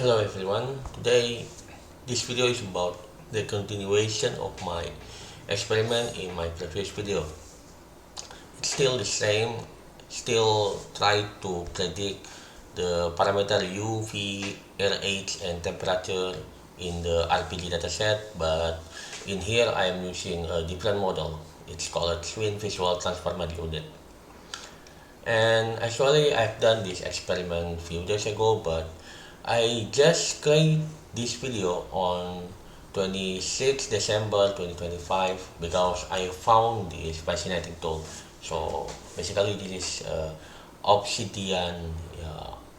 Hello everyone. Today this video is about the continuation of my experiment in my previous video. It's still the same, still try to predict the parameter U, V, RH and temperature in the RPG dataset, but in here I am using a different model. It's called Twin Visual Transformer Unit. And actually I've done this experiment a few days ago, but I just create this video on 26 December 2025 because I found this fascinating tool. So basically this is Obsidian,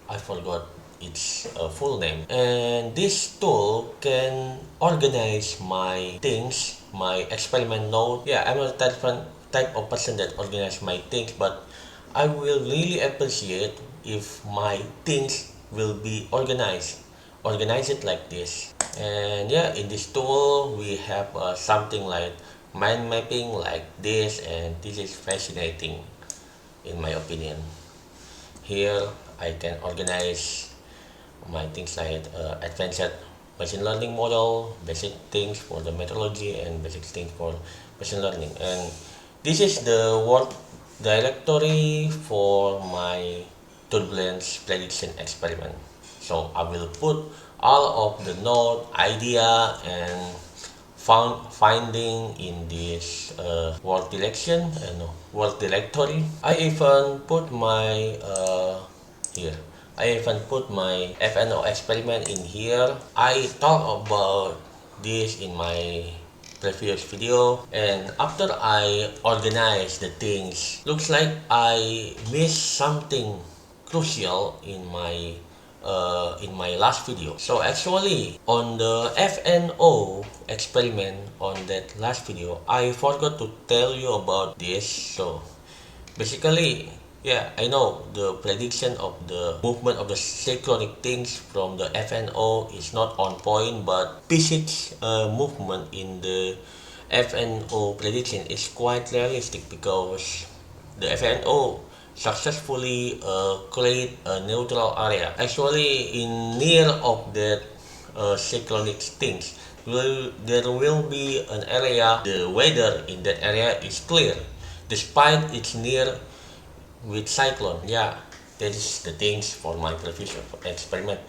I forgot its full name, and this tool can organize my things, my experiment node. I'm not type of person that organize my things, but I will really appreciate if my things will be organize it like this. And in this tool we have something like mind mapping like this, and this is fascinating in my opinion. Here I can organize my things like advanced machine learning model, basic things for the methodology, and basic things for machine learning. And this is the work directory for my turbulence prediction experiment. So I will put all of the node idea and finding in this work direction and work directory. I even put my here. I even put my FNO experiment in here. I talk about this in my previous video, and after I organize the things, looks like I missed something crucial in my last video. So actually on the FNO experiment on that last video, I forgot to tell you about this. So basically, I know the prediction of the movement of the synchronic things from the FNO is not on point, but physics movement in the FNO prediction is quite realistic because the FNO successfully create a neutral area. Actually, in near of that cyclonic things, there will be an area, the weather in that area is clear, despite it's near with cyclone. That is the things for my previous experiment.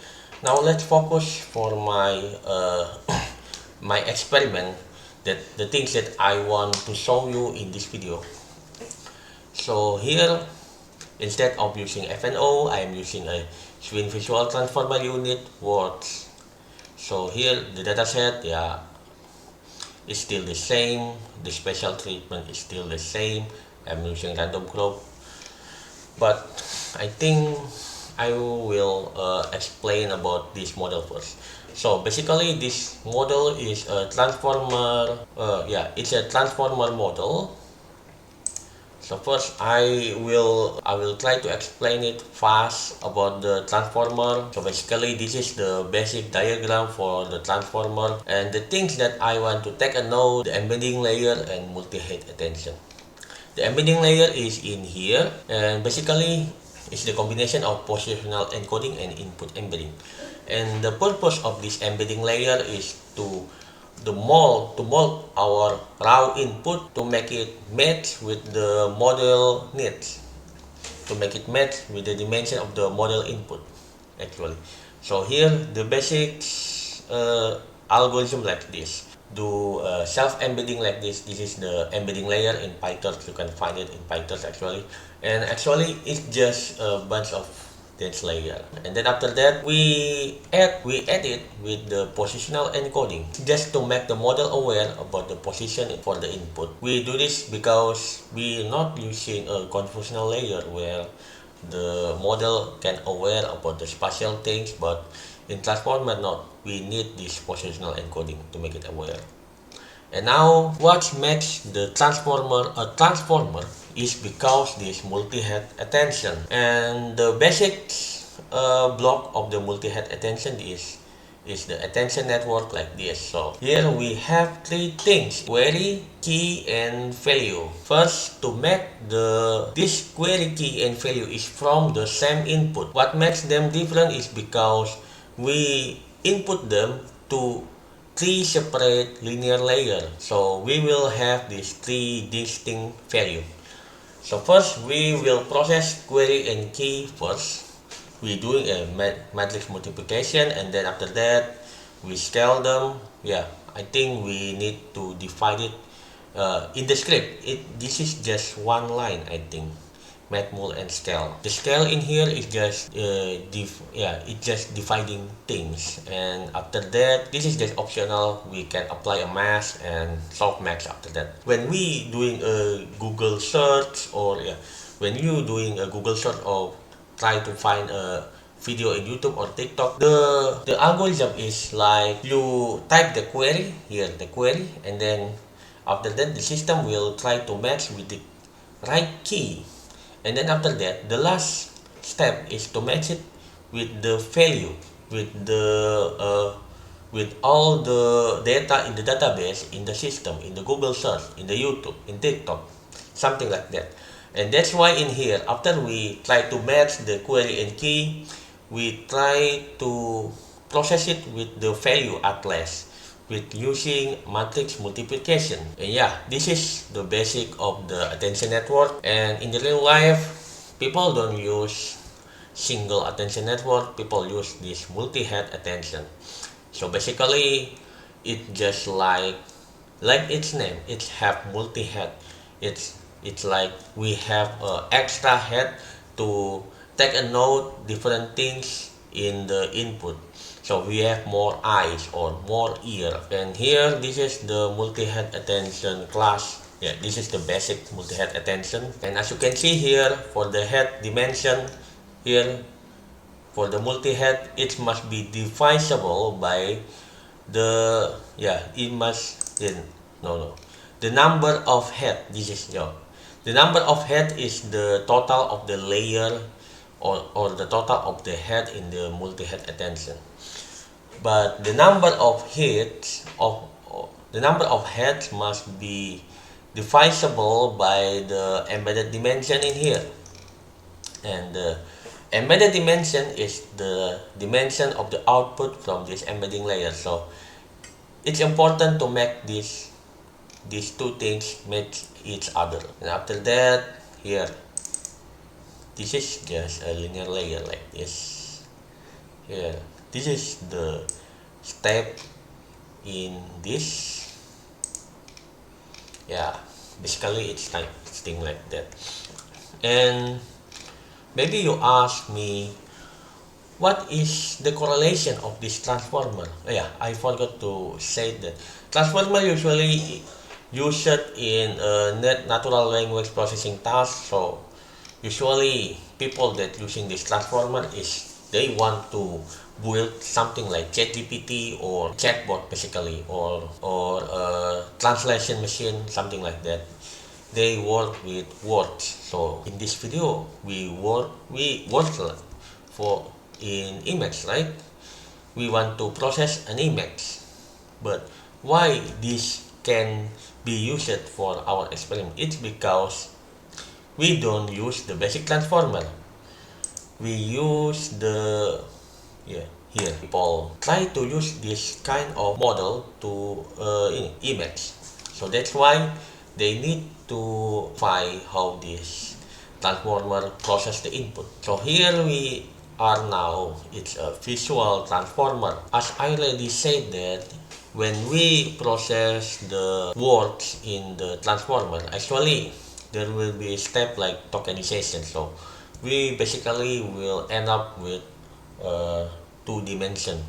Now let's focus for my my experiment, that the things that I want to show you in this video. So here, instead of using FNO, I am using a Twin Visual Transformer Unit works. So here the dataset is still the same, the special treatment is still the same. I'm using random group, but I think I will explain about this model first. So basically this model is a transformer, it's a transformer model. So first I will try to explain it fast about the transformer. So basically this is the basic diagram for the transformer, and the things that I want to take a note: the embedding layer and multi-head attention. The embedding layer is in here, and basically it's the combination of positional encoding and input embedding. And the purpose of this embedding layer is to mold our raw input to make it match with the model needs, to make it match with the dimension of the model input actually. So here the basic algorithm like this, do self-embedding like this. This is the embedding layer in PyTorch. You can find it in PyTorch actually, and actually it's just a bunch of that layer. And then after that we add it with the positional encoding, just to make the model aware about the position for the input. We do this because we not using a convolutional layer where the model can aware about the spatial things, but in transformer not, we need this positional encoding to make it aware. And now what makes the transformer a transformer is because this multi-head attention. And the basic block of the multi-head attention is the attention network like this. So here we have three things: query, key, and value. First, to make this query, key, and value is from the same input. What makes them different is because we input them to three separate linear layers. So we will have these three distinct values. So first we will process query and key first. We doing a matrix multiplication, and then after that we scale them. Yeah, I think we need to divide it in the script. This is just one line, I think. Matmul and scale. The scale in here is just it's just dividing things, and after that this is just optional. We can apply a mask and solve max after that. When we doing a Google search, or when you doing a Google search or try to find a video in YouTube or TikTok, the algorithm is like you type the query here, the query, and then after that the system will try to match with the right key, and then after that the last step is to match it with the value, with the with all the data in the database, in the system, in the Google search, in the YouTube, in TikTok, something like that. And that's why in here, after we try to match the query and key, we try to process it with the value atlas, with using matrix multiplication. And yeah, this is the basic of the attention network. And in the real life, people don't use single attention network. People use this multi-head attention. So basically, it just like its name, it have multi-head. It's like we have extra head to take a note different things in the input. So we have more eyes or more ear. And here, this is the multi-head attention class. Yeah, this is the basic multi-head attention. And as you can see here, for the head dimension here, for the multi-head, it must be divisible by the it must no the number of head. This is the number of head is the total of the layer, or the total of the head in the multi-head attention. But the number of heads must be divisible by the embedded dimension in here. And the embedded dimension is the dimension of the output from this embedding layer. So it's important to make these two things match each other. And after that, here, this is just a linear layer like this. Here, this is the step in this. Yeah, basically it's like thing like that. And maybe you ask me, what is the correlation of this transformer? Yeah, I forgot to say that transformer usually used in natural language processing task. So usually people that using this transformer is they want to build something like ChatGPT or chatbot basically, or a translation machine, something like that. They work with words. So in this video we work for in image, right? We want to process an image, but why this can be used for our experiment? It's because we don't use the basic transformer. We use the here people try to use this kind of model to image. So that's why they need to find how this transformer process the input. So here we are now, it's a visual transformer. As I already said that when we process the words in the transformer, actually there will be a step like tokenization. So we basically will end up with two dimension.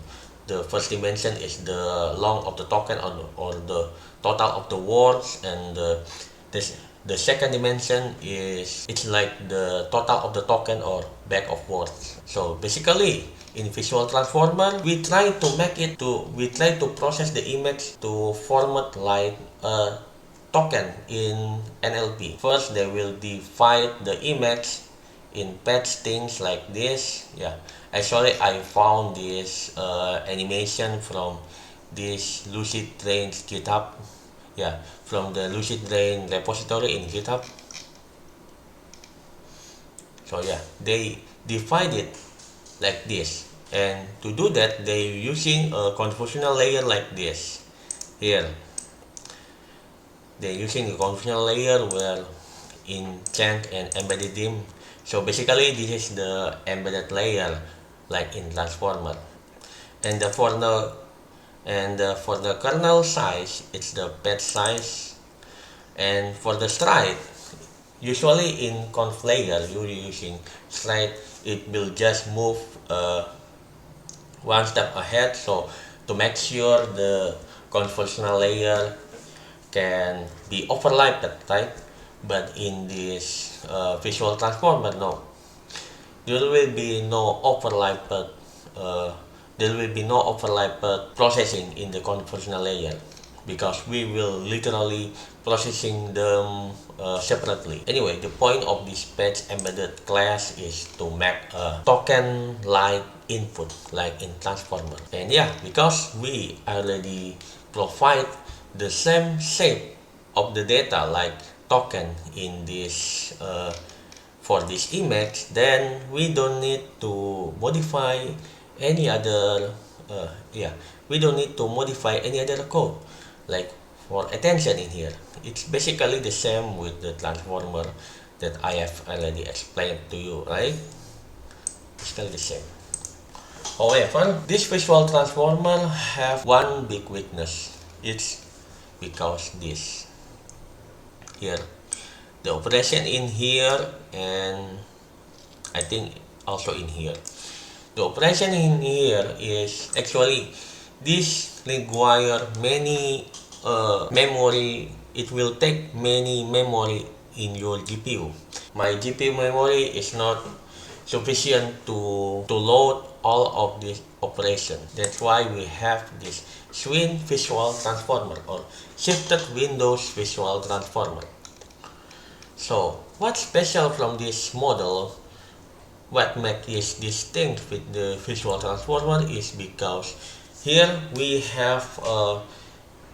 The first dimension is the long of the token, or the total of the words, and the second dimension is it's like the total of the token or back of words. So basically in visual transformer we try to process the image to format like a token in NLP. First they will divide the image in patch things like this. Yeah, actually I found this animation from this Lucid Brain's GitHub. Yeah, from the Lucid Brain repository in GitHub. So yeah, they divide it like this, And to do that, they're using a convolutional layer like this. Here, they're using a convolutional layer where in Chant and embedded DIM. So basically, this is the embedded layer, like in Transformer. And for the kernel size, it's the patch size. And for the stride, usually in conv layer, you're using stride. It will just move one step ahead. So to make sure the convolutional layer can be overlapped, right? But in this visual transformer, no, there will be no overlapped processing in the convolutional layer, because we will literally processing them separately. Anyway, the point of this patch embedded class is to make a token like input like in transformer. And yeah, because we already provide the same shape of the data like token in this for this image, then we don't need to modify any other we don't need to modify any other code like for attention in here. It's basically the same with the transformer that I have already explained to you, right? It's still the same. However, this visual transformer have one big weakness. It's because this here, the operation in here, and I think also in here. The operation in here is actually this require many memory. It will take many memory in your GPU. My GPU memory is not sufficient to load all of this operation. That's why we have this swing visual transformer or shifted windows visual transformer. So what's special from this model, what makes it distinct with the visual transformer, is because here we have a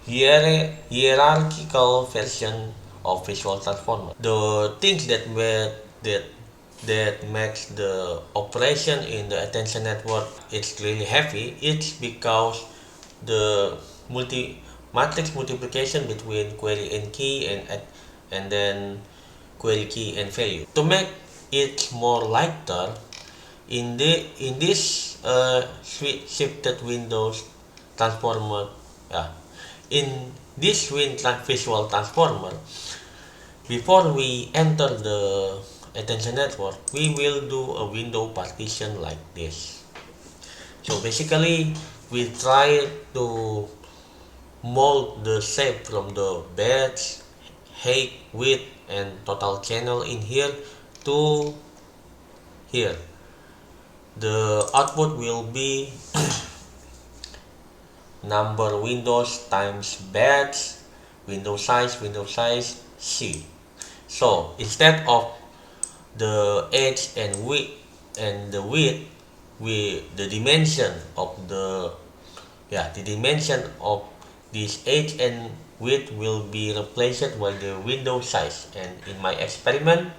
hierarchical version of visual transformer. The things that makes the operation in the attention network it's really heavy, it's because the matrix multiplication between query and key and then query key and value. To make it more lighter, in this shifted windows transformer, in this visual transformer, before we enter the attention network, we will do a window partition like this. So basically, we try to mold the shape from the batch, height, width, and total channel in here to here. The output will be number windows times batch, window size, C. So instead of the edge and width the dimension of the dimension of this edge and width will be replaced by the window size. And in my experiment,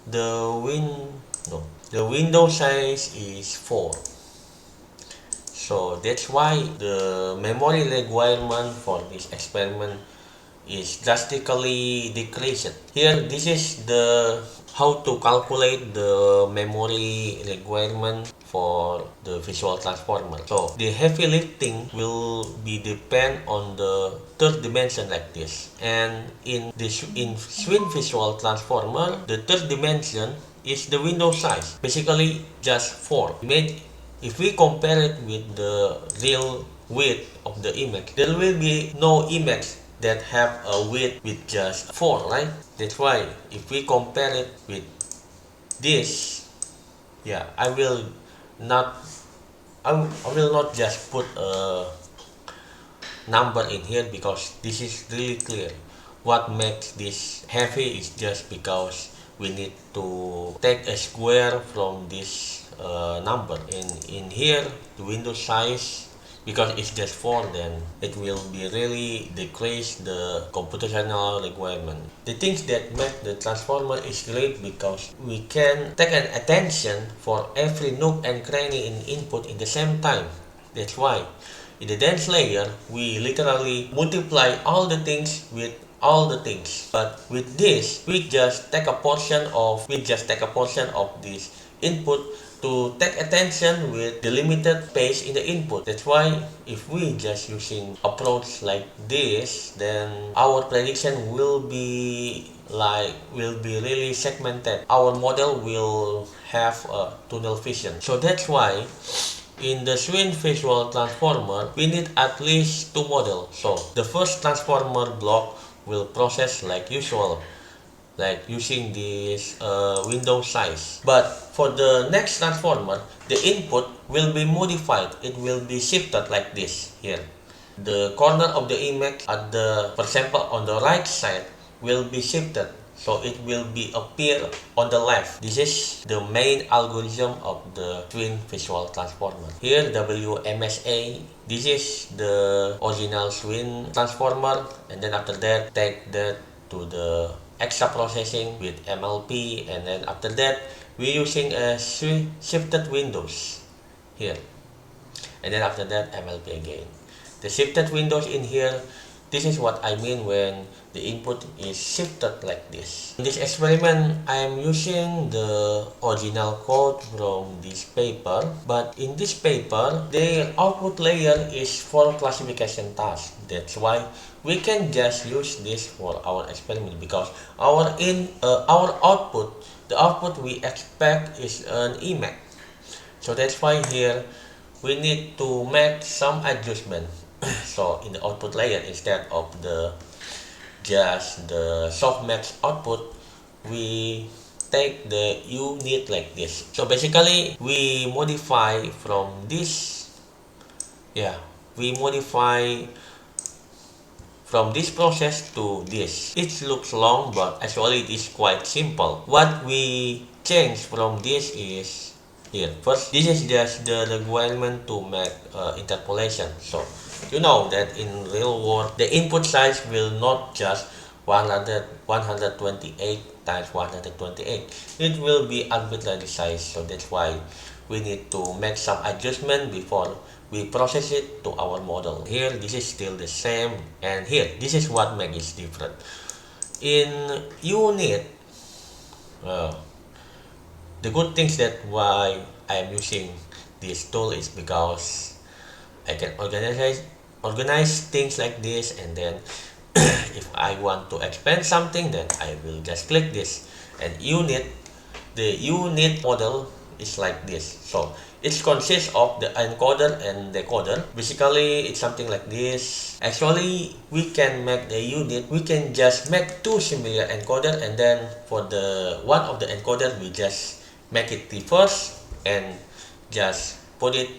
the window size is 4. So that's why the memory requirement for this experiment is drastically decreased. Here, this is the how to calculate the memory requirement for the visual transformer. So the heavy lifting will be depend on the third dimension like this. And in swing visual transformer, the third dimension is the window size, basically just 4. If we compare it with the real width of the image, there will be no image that have a width with just 4, right? That's why if we compare it with this, I will not just put a number in here, because this is really clear. What makes this heavy is just because we need to take a square from this number. In here, the window size because it's just 4, then it will be really decrease the computational requirement. The things that make the transformer is great because we can take an attention for every nook and cranny in input in the same time. That's why in the dense layer we literally multiply all the things with all the things. But with this, we just take a portion of this input to take attention with the limited space in the input. That's why if we just using approach like this, then our prediction will be really segmented. Our model will have a tunnel vision. So that's why in the Swin Visual Transformer, we need at least 2 models. So the first transformer block will process like usual, like using this window size. But for the next transformer, the input will be modified. It will be shifted like this here. The corner of the image at the, for example, on the right side will be shifted. So it will be appear on the left. This is the main algorithm of the Swin Visual Transformer. Here WMSA, this is the original Swin Transformer, and then after that take that to the extra processing with MLP, and then after that we using a shifted windows here, and then after that MLP again. The shifted windows in here, this is what I mean when the input is shifted like this. In this experiment, I am using the original code from this paper, but in this paper, the output layer is for classification task. That's why we can just use this for our experiment, because our output, the output we expect is an image. So that's why here we need to make some adjustment. So in the output layer, instead of just the softmax output, we take the unit like this. So basically we modify from this, we modify from this process to this. It looks long, but actually it is quite simple. What we change from this is here. First, this is just the requirement to make interpolation. So you know that in real world, the input size will not just 128 times 128. It will be arbitrary size. So that's why we need to make some adjustment before we process it to our model. Here, this is still the same, and here, this is what makes it different. In unit, the good things that why I am using this tool is because I can organize things like this, and then if I want to expand something, then I will just click this. And the unit model is like this. So it consists of the encoder and decoder. Basically, it's something like this. Actually, we can make the unit, we can just make 2 similar encoder, and then for the one of the encoder, we just make it reverse and just put it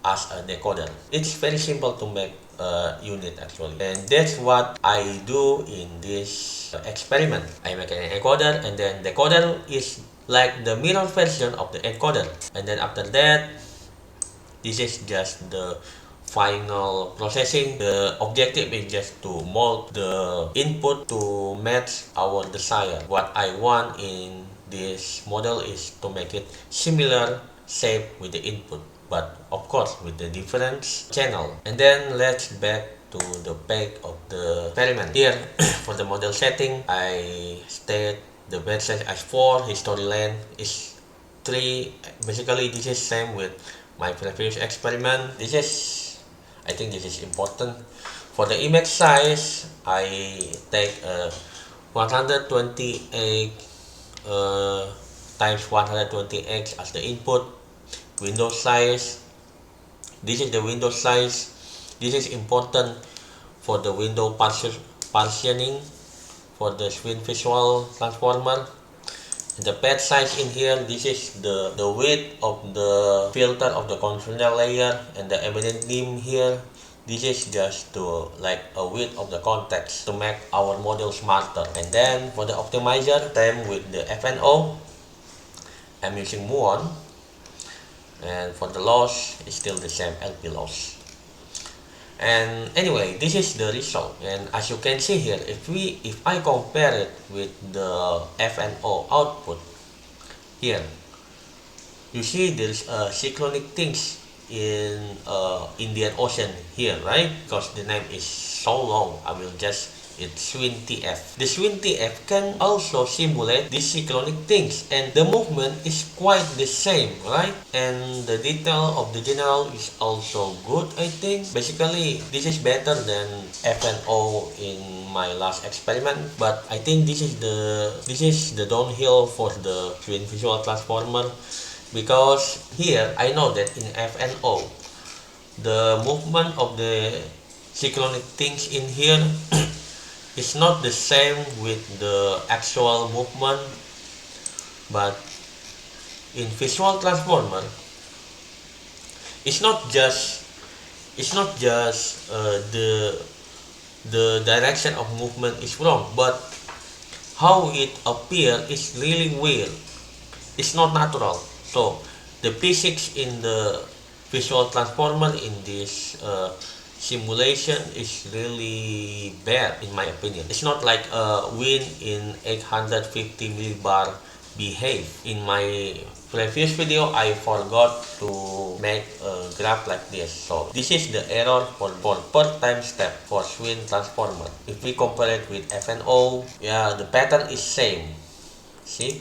as a decoder. It's very simple to make a unit actually, and that's what I do in this experiment. I make an encoder, and then decoder is like the mirror version of the encoder, and then after that, this is just the final processing. The objective is just to mold the input to match our desire. What I want in this model is to make it similar shape with the input, but of course with the different channel. And then let's back to the back of the experiment. Here for the model setting, I state the batch size as 4, history length is 3. Basically this is same with my previous experiment. I think this is important. For the image size, I take 128 times 128 as the input. Window size, this is the window size. This is important for the window partitioning for the Swin Visual Transformer. The pad size in here, this is the width of the filter of the conventional layer, and the evident dim here, this is just to like a width of the context to make our model smarter. And then for the optimizer, same with the FNO, I'm using Muon. And for the loss, it's still the same, LP loss. And anyway, this is the result. And as you can see here, if I compare it with the FNO output here, you see there's cyclonic things in Indian Ocean here, right? Because the name is so long, I will just it's SwinTF. The SwinTF can also simulate these cyclonic things, and the movement is quite the same, right? And the detail of the general is also good, I think. Basically, this is better than FNO in my last experiment, but I think this is the downhill for the Swin Visual Transformer, because here I know that in FNO the movement of the cyclonic things in here is not the same with the actual movement, but in Visual Transformer it's not just the direction of movement is wrong, but how it appear is really weird. It's not natural. So the physics in the Visual Transformer in this simulation is really bad in my opinion. It's not like a wind in 850 millibar behave. In my previous video, I forgot to make a graph like this. So this is the error for per time step for Swin Transformer. If we compare it with FNO, yeah, the pattern is same. See?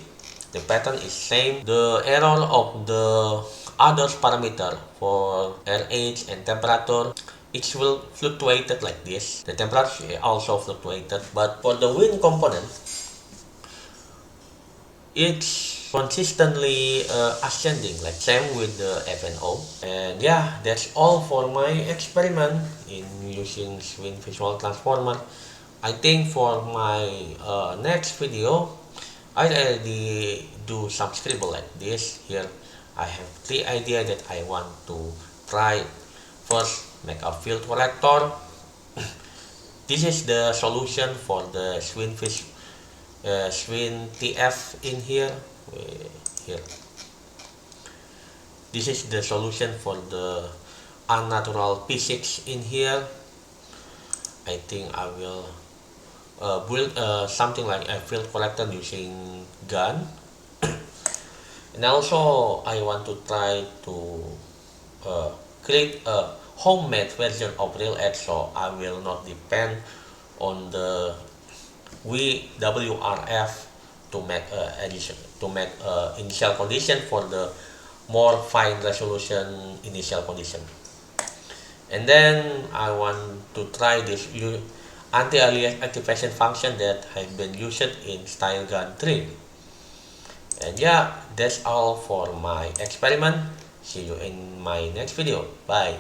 The pattern is same. The error of the other parameter for RH and temperature, it will fluctuated like this. The temperature also fluctuated, but for the wind component, it's consistently ascending, like same with the FNO. And yeah, that's all for my experiment in using Swin Visual Transformer. I think for my next video, I already do some scribble like this. Here I have 3 ideas that I want to try. First, make a field corrector. This is the solution for the Swin TF in here. Here. This is the solution for the unnatural physics in here. I think I will build something like a field corrector using gun. And also I want to try to create a homemade version of RealX, so I will not depend on the WRF to make initial condition for the more fine resolution initial condition. And then I want to try this anti-alias activation function that has been used in StyleGun 3. And yeah, that's all for my experiment. See you in my next video. Bye.